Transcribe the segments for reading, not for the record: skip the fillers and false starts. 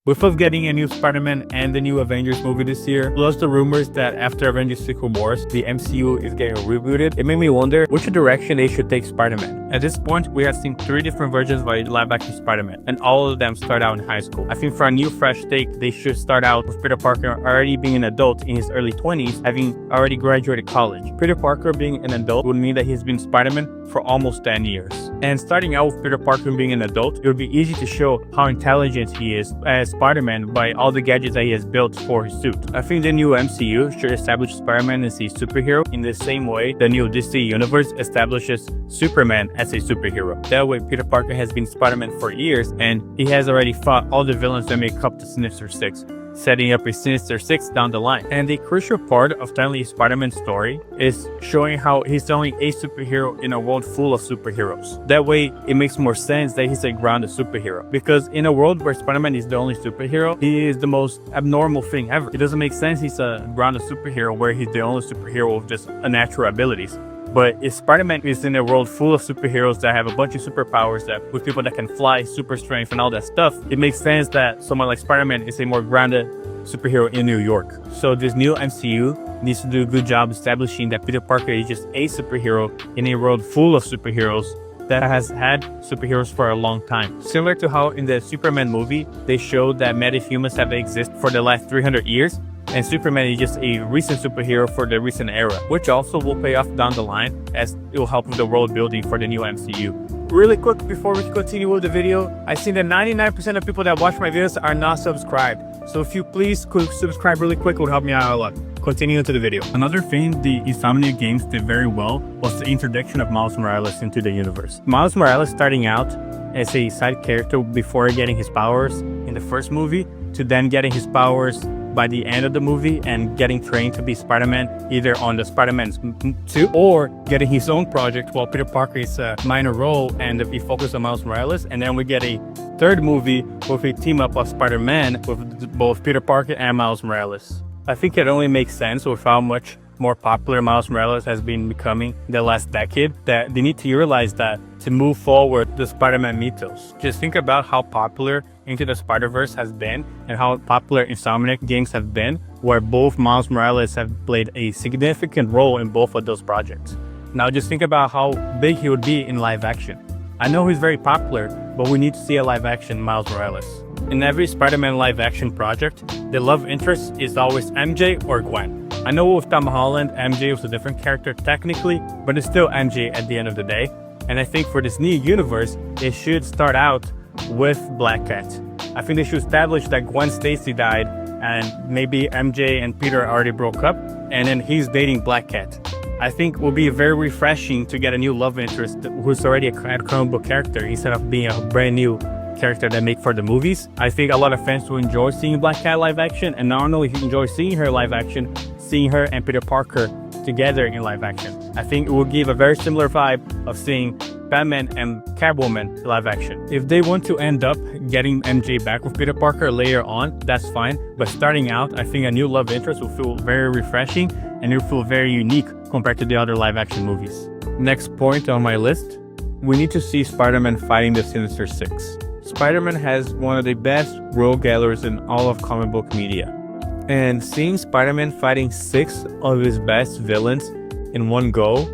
With us getting a new Spider-Man and the new Avengers movie this year, plus the rumors that after Avengers Secret Wars, the MCU is getting rebooted, it made me wonder which direction they should take Spider-Man. At this point, we have seen 3 different versions of a live-action Spider-Man, and all of them start out in high school. I think for a new fresh take, they should start out with Peter Parker already being an adult in his early 20s, having already graduated college. Peter Parker being an adult would mean that he's been Spider-Man for almost 10 years. And starting out with Peter Parker being an adult, it would be easy to show how intelligent he is as Spider-Man by all the gadgets that he has built for his suit. I think the new MCU should establish Spider-Man as a superhero in the same way the new DC universe establishes Superman as a superhero. That way, Peter Parker has been Spider-Man for years, and he has already fought all the villains that make up the Sinister Six, setting up a Sinister Six down the line. And the crucial part of telling Spider-Man's story is showing how he's only a superhero in a world full of superheroes. That way, it makes more sense that he's a grounded superhero. Because in a world where Spider-Man is the only superhero, he is the most abnormal thing ever. It doesn't make sense he's a grounded superhero where he's the only superhero with just unnatural abilities. But if Spider-Man is in a world full of superheroes that have a bunch of superpowers, that with people that can fly, super strength, and all that stuff, it makes sense that someone like Spider-Man is a more grounded superhero in New York. So this new MCU needs to do a good job establishing that Peter Parker is just a superhero in a world full of superheroes that has had superheroes for a long time. Similar to how in the Superman movie, they showed that metahumans have existed for the last 300 years, and Superman is just a recent superhero for the recent era, which also will pay off down the line as it will help with the world building for the new MCU. Really quick before we continue with the video, I see that 99% of people that watch my videos are not subscribed. So if you please could subscribe really quick, it would help me out a lot. Continue into the video. Another thing the Insomniac games did very well was the introduction of Miles Morales into the universe. Miles Morales starting out as a side character before getting his powers in the first movie, to then getting his powers by the end of the movie and getting trained to be Spider-Man either on the Spider-Man suit or getting his own project while Peter Parker is a minor role and we focus on Miles Morales, and then we get a third movie with a team up of Spider-Man with both Peter Parker and Miles Morales. I think it only makes sense with how much more popular Miles Morales has been becoming in the last decade, that they need to realize that to move forward the Spider-Man mythos. Just think about how popular Into the Spider-Verse has been and how popular Insomniac games have been, where both Miles Morales have played a significant role in both of those projects. Now just think about how big he would be in live action. I know he's very popular, but we need to see a live action Miles Morales. In every Spider-Man live action project, the love interest is always MJ or Gwen. I know with Tom Holland, MJ was a different character technically, but it's still MJ at the end of the day. And I think for this new universe, it should start out with Black Cat. I think they should establish that Gwen Stacy died and maybe MJ and Peter already broke up and then he's dating Black Cat. I think it will be very refreshing to get a new love interest who's already a comic book character instead of being a brand new character they make for the movies. I think a lot of fans will enjoy seeing Black Cat live action, and not only enjoy seeing her live action, seeing her and Peter Parker together in live action. I think it will give a very similar vibe of seeing Batman and Catwoman live action. If they want to end up getting MJ back with Peter Parker later on, that's fine. But starting out, I think a new love interest will feel very refreshing and it will feel very unique compared to the other live action movies. Next point on my list, we need to see Spider-Man fighting the Sinister Six. Spider-Man has one of the best rogue galleries in all of comic book media. And seeing Spider-Man fighting 6 of his best villains in one go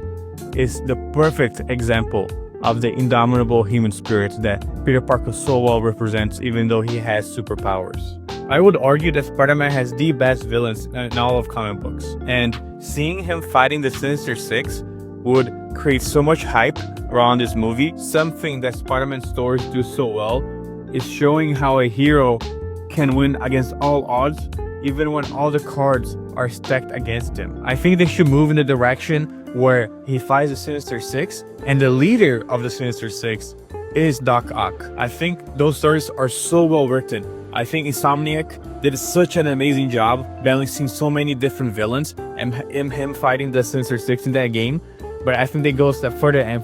is the perfect example of the indomitable human spirit that Peter Parker so well represents, even though he has superpowers. I would argue that Spider-Man has the best villains in all of comic books, and seeing him fighting the Sinister Six would create so much hype around this movie. Something that Spider-Man stories do so well is showing how a hero can win against all odds, even when all the cards are stacked against him. I think they should move in the direction where he fights the Sinister Six, and the leader of the Sinister Six is Doc Ock. I think those stories are so well written. I think Insomniac did such an amazing job balancing so many different villains and him fighting the Sinister Six in that game. But I think they go a step further and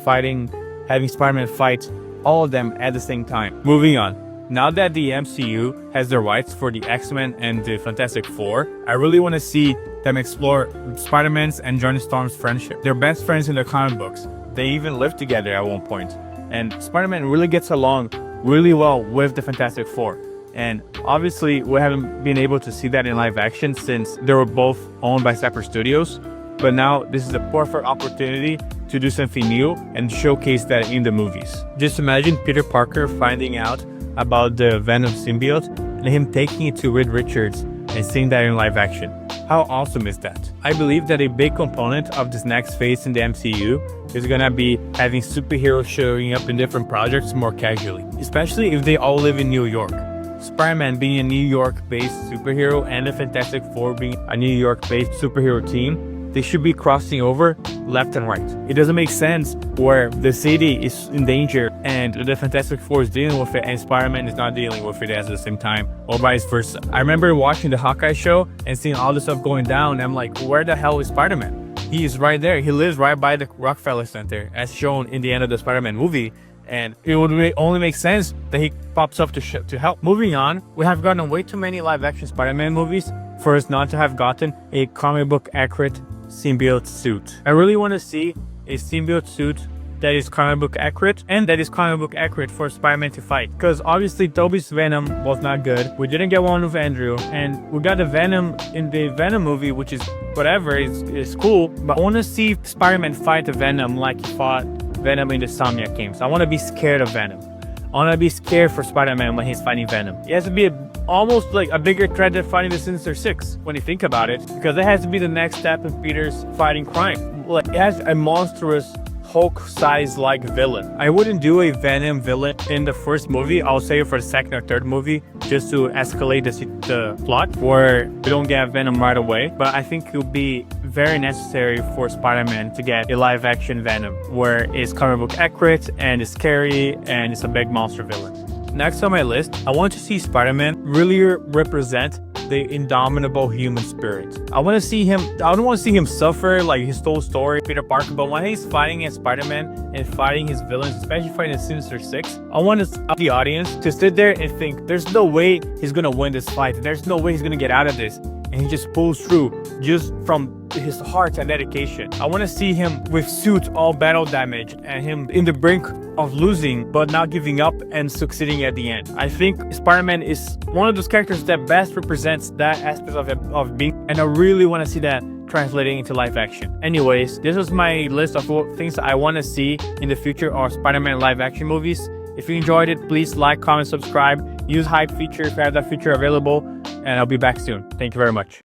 having Spider-Man fight all of them at the same time. Moving on. Now that the MCU has the rights for the X-Men and the Fantastic Four, I really want to see them explore Spider-Man's and Johnny Storm's friendship. They're best friends in the comic books. They even lived together at one point. And Spider-Man really gets along really well with the Fantastic Four. And obviously, we haven't been able to see that in live action since they were both owned by separate studios. But now this is a perfect opportunity to do something new and showcase that in the movies. Just imagine Peter Parker finding out about the Venom symbiote and him taking it to Reed Richards and seeing that in live action. How awesome is that? I believe that a big component of this next phase in the MCU is gonna be having superheroes showing up in different projects more casually, especially if they all live in New York. Spider-Man being a New York-based superhero and the Fantastic Four being a New York-based superhero team, they should be crossing over left and right. It doesn't make sense where the city is in danger and the Fantastic Four is dealing with it and Spider-Man is not dealing with it at the same time, or vice versa. I remember watching the Hawkeye show and seeing all this stuff going down, and I'm like, where the hell is Spider-Man? He is right there. He lives right by the Rockefeller Center, as shown in the end of the Spider-Man movie. And it would only make sense that he pops up to help. Moving on, we have gotten way too many live-action Spider-Man movies for us not to have gotten a comic book accurate symbiote suit. I really want to see a symbiote suit that is comic book accurate and that is comic book accurate for Spider-Man to fight. Because obviously Tobey's Venom was not good. We didn't get one with Andrew, and we got the Venom in the Venom movie, which is whatever, is cool. But I want to see Spider-Man fight the Venom like he fought Venom in the Insomniac games. I want to be scared of Venom. I want to be scared for Spider-Man when he's fighting Venom. He has to be almost like a bigger threat than fighting the Sinister Six when you think about it, because it has to be the next step in Peter's fighting crime. Like, it has a monstrous Hulk-size-like villain. I wouldn't do a Venom villain in the first movie. I'll save it for the second or third movie just to escalate the plot where we don't get Venom right away. But I think it would be very necessary for Spider-Man to get a live-action Venom where it's comic book accurate and it's scary and it's a big monster villain. Next on my list, I want to see Spider-Man really represent the indomitable human spirit. I want to see him, I don't want to see him suffer like his whole story, Peter Parker, but when he's fighting against Spider-Man and fighting his villains, especially fighting the Sinister Six, I want the audience to sit there and think, there's no way he's gonna win this fight. There's no way he's gonna get out of this. And he just pulls through just from his heart and dedication. I want to see him with suit all battle damage and him in the brink of losing but not giving up and succeeding at the end. I think Spider-Man is one of those characters that best represents that aspect of being, and I really want to see that translating into live action. Anyways, this was my list of things I want to see in the future of Spider-Man live action movies. If you enjoyed it, please like, comment, subscribe, use hype feature if you have that feature available, and I'll be back soon. Thank you very much.